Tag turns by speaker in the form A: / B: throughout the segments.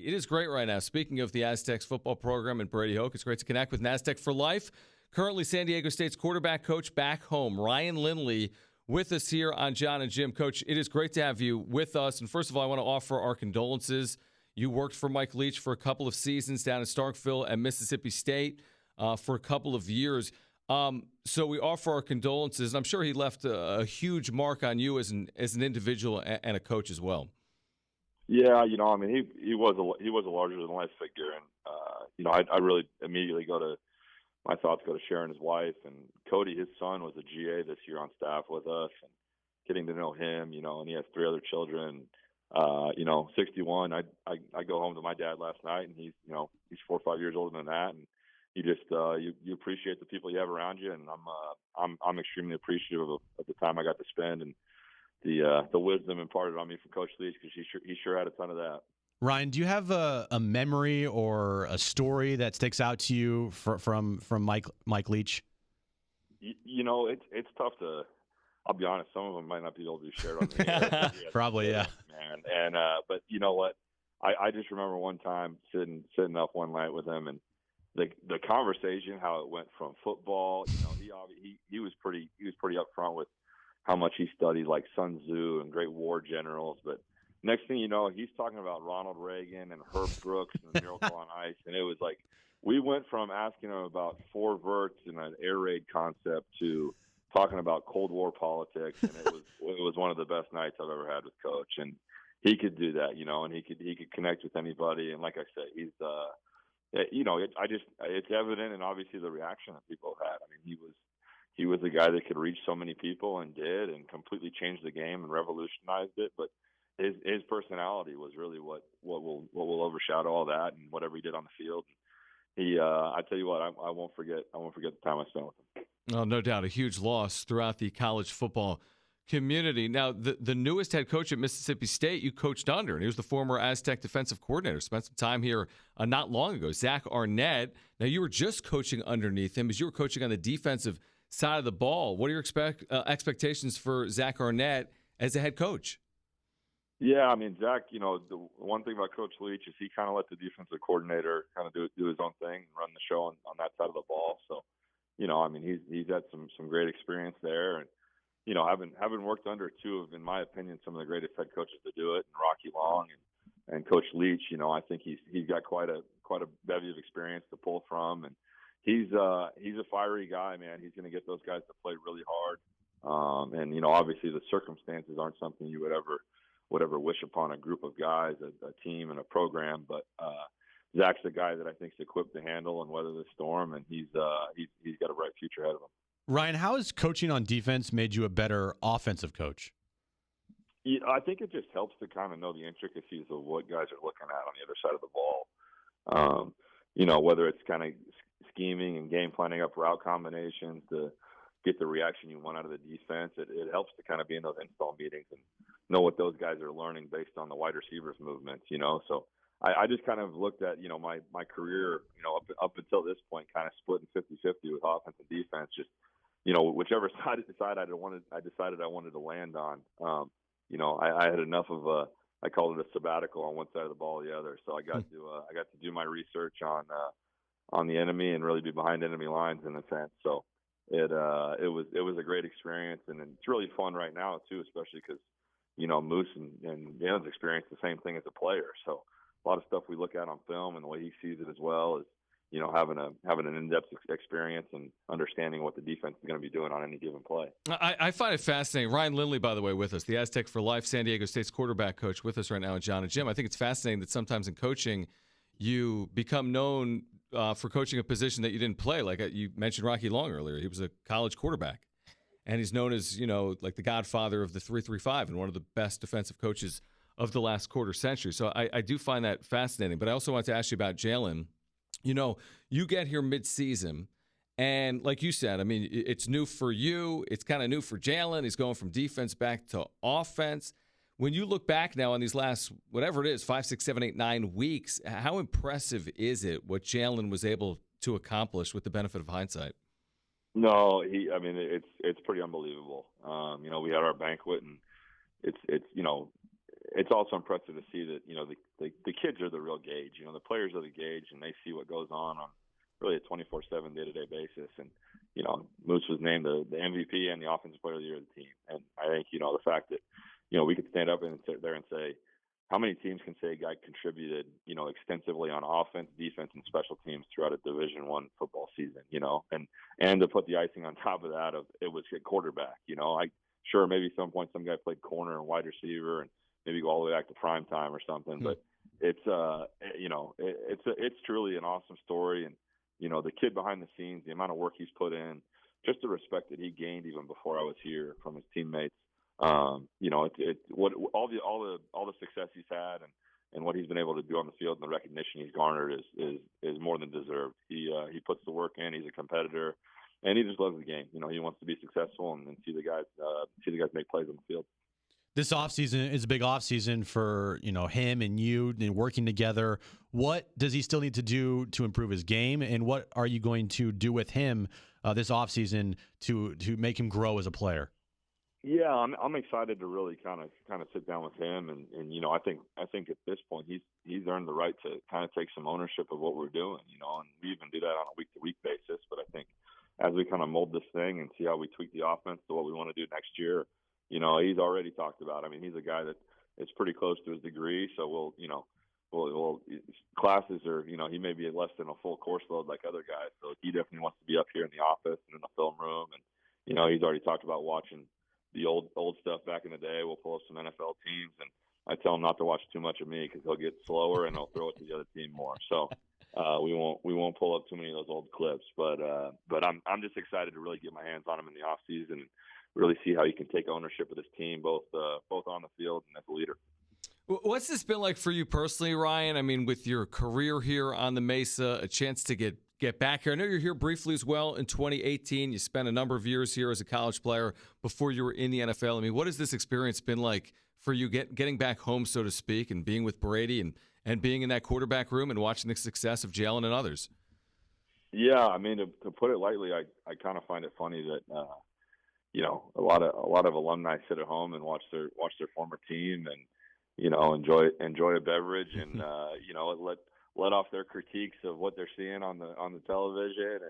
A: It is great right now. Speaking of the Aztecs football program and Brady Hoke, it's great to connect with Aztec for Life. Currently San Diego State's quarterback coach back home, Ryan Lindley, with us here on John and Jim. Coach, it is great to have you with us. And first of all, I want to offer our condolences. You worked for Mike Leach for a couple of seasons down in Starkville at Mississippi State for a couple of years. So we offer our condolences. And I'm sure he left a huge mark on you as an individual and a coach as well.
B: Yeah, I mean, he was a larger than life figure, and I really immediately my thoughts go to Sharon, his wife, and Cody, his son, was a GA this year on staff with us, and getting to know him, and he has 3 other children. 61. I go home to my dad last night, and he's 4 or 5 years older than that, and you just you appreciate the people you have around you, and I'm extremely appreciative of the time I got to spend and the wisdom imparted on me from Coach Leach, because he sure had a ton of that.
C: Ryan, do you have a memory or a story that sticks out to you from Mike Leach?
B: It's tough to. I'll be honest, some of them might not be able to be shared on the air.
C: Probably, yeah.
B: Man, and but you know what? I just remember one time sitting up one night with him, and the conversation, how it went from football. He was pretty upfront with how much he studied like Sun Tzu and great war generals, but next thing you know, he's talking about Ronald Reagan and Herb Brooks and the Miracle on Ice, and it was like we went from asking him about 4 verts and an air raid concept to talking about Cold War politics, and it was one of the best nights I've ever had with Coach. And he could do that, and he could connect with anybody. And like I said, he's it's evident, and obviously the reaction that people had. I mean, he was a guy that could reach so many people and did, and completely changed the game and revolutionized it. But his personality was really what will overshadow all that, and whatever he did on the field. I tell you what, I won't forget the time I spent with him.
A: Oh, no doubt, a huge loss throughout the college football community. Now, the newest head coach at Mississippi State you coached under, and he was the former Aztec defensive coordinator. Spent some time here not long ago, Zach Arnett. Now, you were just coaching underneath him as you were coaching on the defensive side of the ball. What are your expectations for Zach Arnett as a head coach?
B: Yeah, I mean, Zach, the one thing about Coach Leach is he kind of let the defensive coordinator kind of do his own thing and run the show on that side of the ball. So, I mean, he's had some great experience there, and having worked under 2 of, in my opinion, some of the greatest head coaches to do it, and Rocky Long and Coach Leach, I think he's got quite a bevy of experience to pull from, and he's a fiery guy, man. He's going to get those guys to play really hard, and obviously the circumstances aren't something you would ever wish upon a group of guys, a team, and a program, but Zach's the guy that I think is equipped to handle and weather the storm, and he's got a bright future ahead of him.
C: Ryan, how has coaching on defense made you a better offensive coach?
B: Yeah, I think it just helps to kind of know the intricacies of what guys are looking at on the other side of the ball. Whether it's kind of scheming and game planning up route combinations to get the reaction you want out of the defense. It helps to kind of be in those install meetings and know what those guys are learning based on the wide receivers movements, So I just kind of looked at, my career, up until this point, kind of split in 50-50 with offense and defense, just, whichever side I decided I wanted to land on. I had enough of I called it a sabbatical on one side of the ball or the other. So I got to do my research on the enemy and really be behind enemy lines in a sense. So it was a great experience, and it's really fun right now too, especially because, Moose and Jalen's experienced the same thing as a player. So a lot of stuff we look at on film and the way he sees it as well is, having an in-depth experience and understanding what the defense is going to be doing on any given play.
A: I find it fascinating. Ryan Lindley, by the way, with us, the Aztec for Life, San Diego State's quarterback coach, with us right now, John and Jim. I think it's fascinating that sometimes in coaching, you become known for coaching a position that you didn't play. Like you mentioned Rocky Long earlier. He was a college quarterback. And he's known as, like the godfather of the 3-3-5 and one of the best defensive coaches of the last quarter century. So I do find that fascinating. But I also want to ask you about Jalen. You get here mid-season, and like you said, I mean, it's new for you. It's kind of new for Jalen. He's going from defense back to offense. When you look back now on these last, whatever it is, 5, 6, 7, 8, 9 weeks, how impressive is it what Jalen was able to accomplish with the benefit of hindsight?
B: No, it's pretty unbelievable. We had our banquet, and it's it's also impressive to see that, the kids are the real gauge. The players are the gauge, and they see what goes on really a 24/7 day-to-day basis. And, Moose was named the MVP and the offensive player of the year of the team. And I think, the fact that, we could stand up and sit there and say, how many teams can say a guy contributed, extensively on offense, defense, and special teams throughout a Division I football season, and to put the icing on top of that, it was a quarterback. Sure, maybe at some point some guy played corner and wide receiver and maybe go all the way back to prime time or something. But it's truly an awesome story. And, the kid behind the scenes, the amount of work he's put in, just the respect that he gained even before I was here from his teammates. What all the success he's had and what he's been able to do on the field and the recognition he's garnered is more than deserved. He puts the work in. He's a competitor, and he just loves the game. He wants to be successful and see the guys make plays on the field.
C: This offseason is a big offseason for, him and you and working together. What does he still need to do to improve his game, and what are you going to do with him this offseason to make him grow as a player?
B: Yeah, I'm excited to really kind of sit down with him, and I think at this point he's earned the right to kind of take some ownership of what we're doing, and we even do that on a week-to-week basis. But I think as we kind of mold this thing and see how we tweak the offense to what we want to do next year, he's already talked about. I mean, he's a guy that is pretty close to his degree, so we'll classes are, he may be less than a full course load like other guys, so he definitely wants to be up here in the office and in the film room, and he's already talked about watching the old stuff back in the day. We'll pull up some NFL teams, and I tell him not to watch too much of me because he'll get slower and he'll throw it to the other team more. So we won't pull up too many of those old clips. But I'm just excited to really get my hands on him in the off season and really see how he can take ownership of this team, both on the field and as a leader.
A: What's this been like for you personally, Ryan? I mean, with your career here on the Mesa, a chance to get back here. I know you're here briefly as well in 2018. You spent a number of years here as a college player before you were in the NFL. I mean, what has this experience been like for you getting back home, so to speak, and being with Brady and being in that quarterback room and watching the success of Jalen and others?
B: Yeah, I mean, to put it lightly, I kind of find it funny that a lot of alumni sit at home and watch their former team and enjoy a beverage and let off their critiques of what they're seeing on the television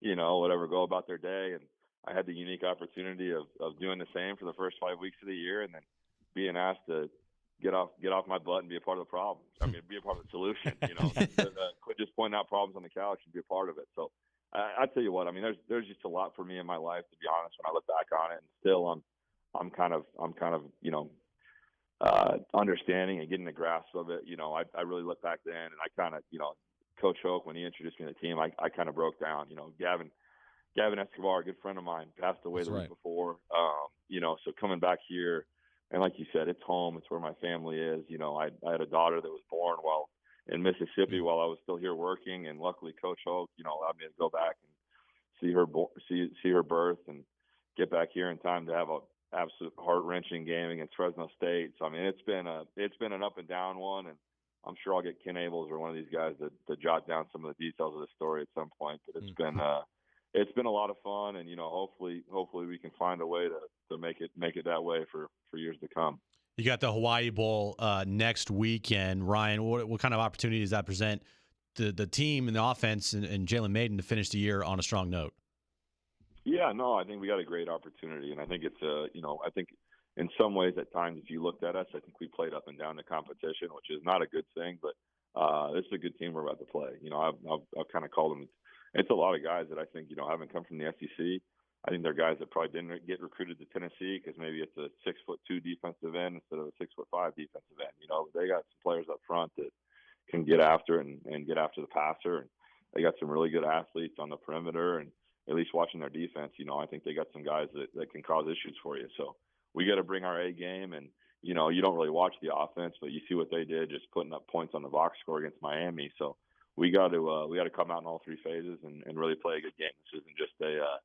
B: and whatever, go about their day. And I had the unique opportunity of doing the same for the first 5 weeks of the year, and then being asked to get off my butt and be a part of the problem. I mean, be a part of the solution. Quit just pointing out problems on the couch and be a part of it. So I tell you what, I mean, there's just a lot for me in my life, to be honest, when I look back on it, and still I'm kind of understanding and getting the grasp of it. I really look back then, and I kind of, Coach Hoke, when he introduced me to the team, I kind of broke down. Gavin Escobar, a good friend of mine, passed away the week before. So coming back here, and like you said, it's home. It's where my family is. I had a daughter that was born while in Mississippi while I was still here working, and luckily Coach Hoke, allowed me to go back and see her birth and get back here in time to have a absolute heart-wrenching game against Fresno State. So I mean, it's been an up and down one, and I'm sure I'll get Ken Abels or one of these guys to jot down some of the details of the story at some point. But it's been a lot of fun, and hopefully we can find a way to make it that way for years to come.
C: You got the Hawaii Bowl next weekend, Ryan. What kind of opportunity does that present the team and the offense and Jalen Mayden to finish the year on a strong note?
B: Yeah, no, I think we got a great opportunity, and I think it's I think in some ways at times if you looked at us, I think we played up and down the competition, which is not a good thing, but this is a good team we're about to play. I've kind of called them. It's a lot of guys that I think haven't come from the SEC. I think they're guys that probably didn't get recruited to Tennessee because maybe it's a 6'2" defensive end instead of a 6'5" defensive end. They got some players up front that can get after and get after the passer, and they got some really good athletes on the perimeter. And at least watching their defense, I think they got some guys that can cause issues for you. So we got to bring our A game, and you don't really watch the offense, but you see what they did, just putting up points on the box score against Miami. So we got to come out in all three phases and really play a good game. This isn't just a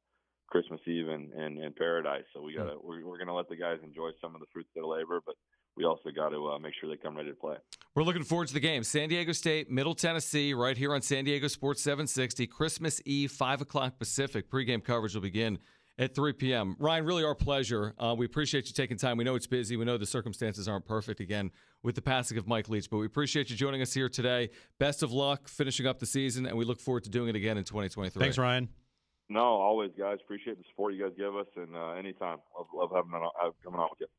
B: Christmas Eve in paradise. So we're gonna let the guys enjoy some of the fruits of their labor, but we also got to make sure they come ready to play. We're
A: looking forward to the game. San Diego State, Middle Tennessee, right here on San Diego Sports 760. Christmas Eve, 5 o'clock Pacific. Pregame coverage will begin at 3 p.m. Ryan, really our pleasure. We appreciate you taking time. We know it's busy. We know the circumstances aren't perfect, again, with the passing of Mike Leach, but we appreciate you joining us here today. Best of luck finishing up the season, and we look forward to doing it again in 2023.
C: Thanks, Ryan.
B: No, always, guys. Appreciate the support you guys give us, and anytime. Love coming on with you.